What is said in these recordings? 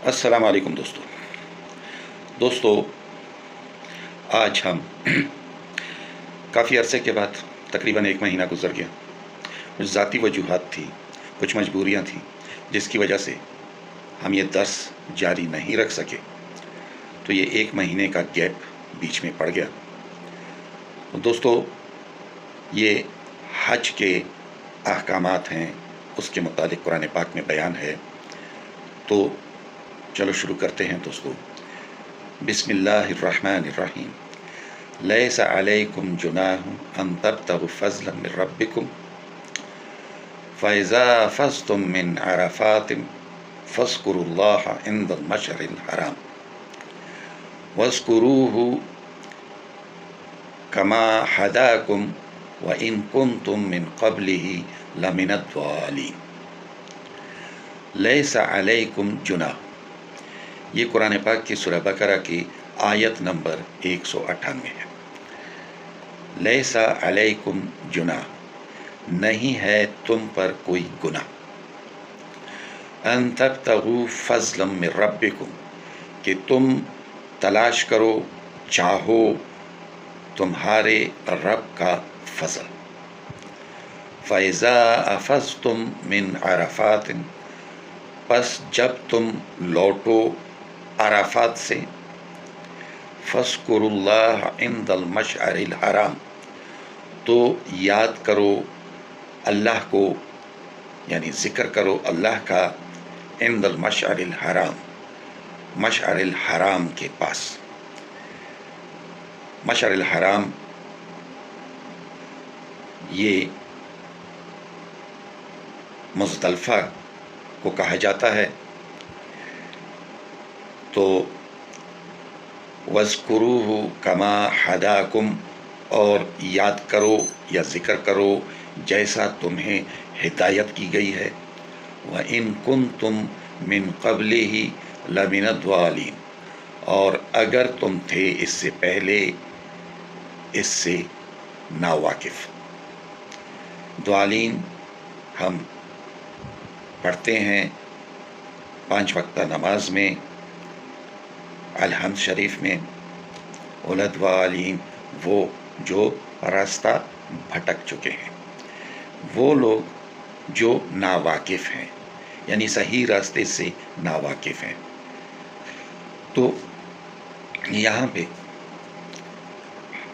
السلام علیکم دوستو آج ہم کافی عرصے کے بعد تقریباً 1 مہینہ گزر گیا. کچھ ذاتی وجوہات تھی، کچھ مجبوریاں تھیں جس کی وجہ سے ہم یہ درس جاری نہیں رکھ سکے. تو یہ 1 مہینے کا گیپ بیچ میں پڑ گیا. دوستو یہ حج کے احکامات ہیں، اس کے متعلق قرآن پاک میں بیان ہے. تو چلو شروع کرتے ہیں دوستو. بسم اللہ الرحمن الرحیم. لیس علیکم جناح ان تبتغوا فضلا من ربکم فاذا افضتم من عرفات فاذکروا اللہ عند المشعر الحرام واذکروہ کما ہداکم وان کنتم من قبلہ لمن الضالین. لیس علیکم جناح، یہ قرآن پاک کی سورہ بقرہ کی آیت نمبر 198 ہے. لیسا علیکم جناح، نہیں ہے تم پر کوئی گناہ. ان تبتغوا فضلا من ربکم، کہ تم تلاش کرو، چاہو تمہارے رب کا فضل. فَإِذَا أَفَضْتُم مِّنْ عَرَفَاتٍ، پس جب تم لوٹو عرفات سے، فَاذْكُرُوا اللَّهَ عِنْدَ الْمَشْعَرِ الْحَرَامِ، تو یاد کرو اللہ کو، یعنی ذکر کرو اللہ کا عند المشعر الحرام، مشعر الحرام کے پاس. مشعر الحرام یہ مزدلفہ کو کہا جاتا ہے. تو وَاذْكُرُوهُ كَمَا هَدَاكُمْ، اور یاد کرو یا ذکر کرو جیسا تمہیں ہدایت کی گئی ہے. وَإِن كُنتُم مِّن قَبْلِهِ لَمِنَ الضَّالِينَ، اور اگر تم تھے اس سے پہلے اس سے ناواقف. ضالین ہم پڑھتے ہیں 5 وقتہ نماز میں، الحمد شریف میں، الضالین وہ جو راستہ بھٹک چکے ہیں، وہ لوگ جو ناواقف ہیں، یعنی صحیح راستے سے ناواقف ہیں. تو یہاں پہ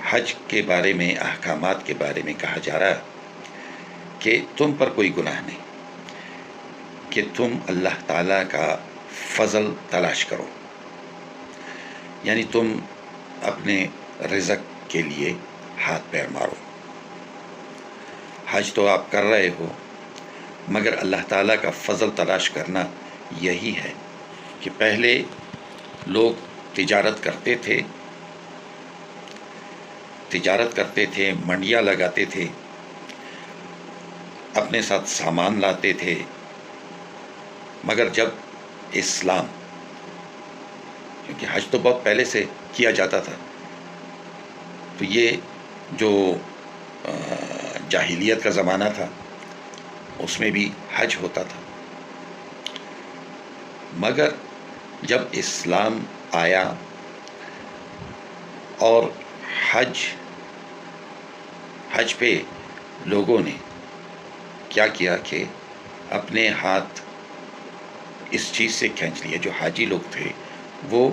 حج کے بارے میں، احکامات کے بارے میں کہا جا رہا ہے کہ تم پر کوئی گناہ نہیں کہ تم اللہ تعالیٰ کا فضل تلاش کرو، یعنی تم اپنے رزق کے لیے ہاتھ پیر مارو. حج تو آپ کر رہے ہو، مگر اللہ تعالیٰ کا فضل تلاش کرنا یہی ہے کہ پہلے لوگ تجارت کرتے تھے، منڈیاں لگاتے تھے، اپنے ساتھ سامان لاتے تھے. مگر جب اسلام، کیونکہ حج تو بہت پہلے سے کیا جاتا تھا، تو یہ جو جاہلیت کا زمانہ تھا اس میں بھی حج ہوتا تھا. مگر جب اسلام آیا اور حج پہ لوگوں نے کیا کیا کہ اپنے ہاتھ اس چیز سے کھینچ لیا، جو حاجی لوگ تھے وہ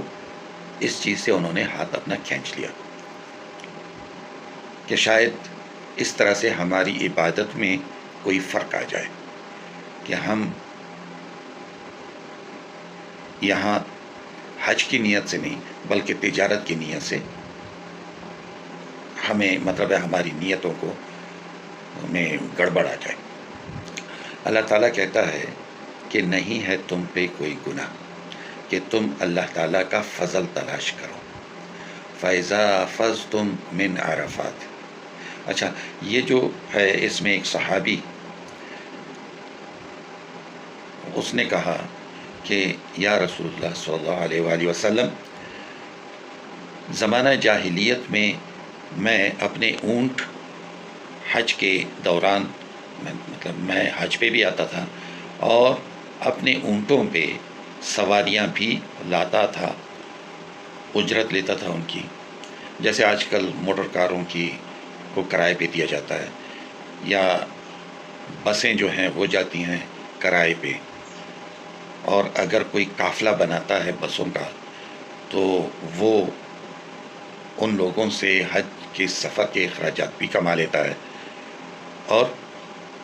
اس چیز سے انہوں نے ہاتھ اپنا کھینچ لیا کہ شاید اس طرح سے ہماری عبادت میں کوئی فرق آ جائے، کہ ہم یہاں حج کی نیت سے نہیں بلکہ تجارت کی نیت سے، ہمیں مطلب ہے ہماری نیتوں کو میں گڑبڑ آ جائے. اللہ تعالیٰ کہتا ہے کہ نہیں ہے تم پہ کوئی گناہ کہ تم اللہ تعالیٰ کا فضل تلاش کرو. فَإِذَا أَفَضْتُم مِّنْ عَرَفَاتٍ. اچھا، یہ جو ہے اس میں ایک صحابی، اس نے کہا کہ یا رسول اللہ صلی اللہ علیہ وآلہ وسلم، زمانہ جاہلیت میں اپنے اونٹ حج کے دوران، میں حج پہ بھی آتا تھا اور اپنے اونٹوں پہ سواریاں بھی لاتا تھا، اجرت لیتا تھا ان کی، جیسے آج کل موٹر کاروں کی کو کرائے پہ دیا جاتا ہے، یا بسیں جو ہیں وہ جاتی ہیں کرائے پہ، اور اگر کوئی قافلہ بناتا ہے بسوں کا تو وہ ان لوگوں سے حج کے سفر کے اخراجات بھی کما لیتا ہے اور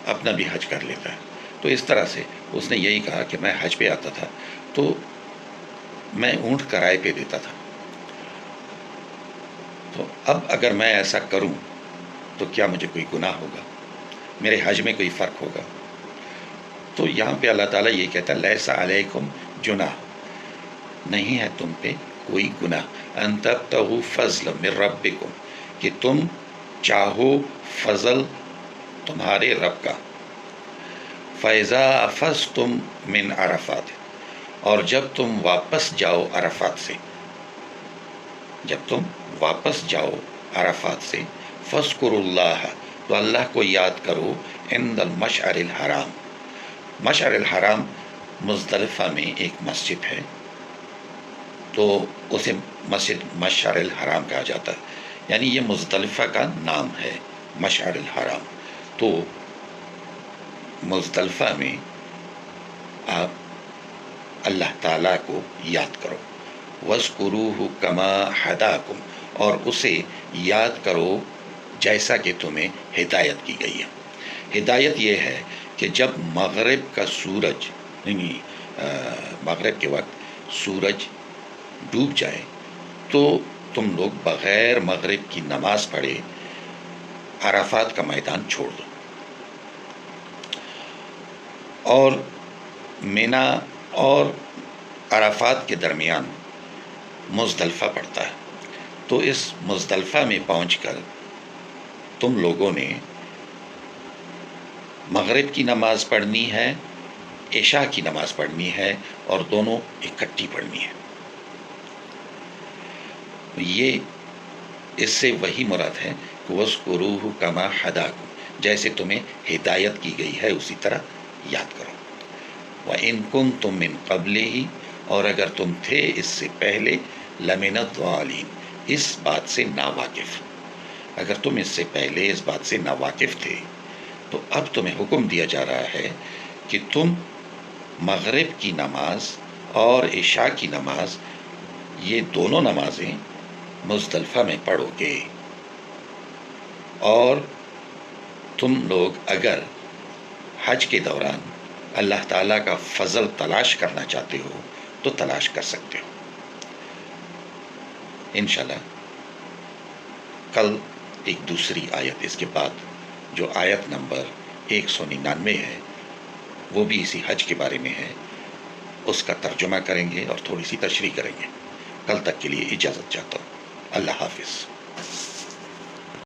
اپنا بھی حج کر لیتا ہے۔ تو اس طرح سے اس نے یہی کہا کہ میں حج پہ آتا تھا تو میں اونٹ کرائے پہ دیتا تھا، تو اب اگر میں ایسا کروں تو کیا مجھے کوئی گناہ ہوگا، میرے حج میں کوئی فرق ہوگا؟ تو یہاں پہ اللہ تعالیٰ یہ کہتا ہے لیسا علیکم جناح، نہیں ہے تم پہ کوئی گناہ، ان تبتغوا فضلا من ربکم، کہ تم چاہو فضل تمہارے رب کا، فَإِذَا أَفَضْتُم مِّنْ عَرَفَاتٍ، اور جب تم واپس جاؤ عرفات سے، جب تم واپس جاؤ عرفات سے، فَاذْكُرُوا اللَّهَ، تو اللہ کو یاد کرو، عند المشعر الحرام، مشعر الحرام مزدلفہ میں ایک مسجد ہے، تو اسے مسجد مشعر الحرام کہا جاتا ہے، یعنی یہ مزدلفہ کا نام ہے مشعر الحرام۔ تو مزدلفہ میں آپ اللہ تعالیٰ کو یاد کرو، وَاذْكُرُوهُ كَمَا هَدَاكُمْ، اور اسے یاد کرو جیسا کہ تمہیں ہدایت کی گئی ہے۔ ہدایت یہ ہے کہ جب مغرب کا سورج، یعنی مغرب کے وقت سورج ڈوب جائے تو تم لوگ بغیر مغرب کی نماز پڑھے عرفات کا میدان چھوڑ دو، اور مینا اور عرفات کے درمیان مزدلفہ پڑتا ہے، تو اس مزدلفہ میں پہنچ کر تم لوگوں نے مغرب کی نماز پڑھنی ہے، عشاء کی نماز پڑھنی ہے، اور دونوں اکٹھی پڑھنی ہے۔ یہ اس سے وہی مراد ہے کہ وَاذْكُرُوهُ كَمَا هَدَاكُمْ، جیسے تمہیں ہدایت کی گئی ہے اسی طرح یاد کرو۔ وَإِن كُنتُم مِّن قَبْلِهِ، اور اگر تم تھے اس سے پہلے، لَمِنَ الضَّالِينَ، اس بات سے ناواقف، اگر تم اس سے پہلے اس بات سے ناواقف تھے تو اب تمہیں حکم دیا جا رہا ہے کہ تم مغرب کی نماز اور عشاء کی نماز، یہ دونوں نمازیں مزدلفہ میں پڑھو گے، اور تم لوگ اگر حج کے دوران اللہ تعالیٰ کا فضل تلاش کرنا چاہتے ہو تو تلاش کر سکتے ہو۔ انشاءاللہ کل ایک دوسری آیت اس کے بعد، جو آیت نمبر 199 ہے، وہ بھی اسی حج کے بارے میں ہے، اس کا ترجمہ کریں گے اور تھوڑی سی تشریح کریں گے۔ کل تک کے لیے اجازت چاہتا ہوں، اللہ حافظ۔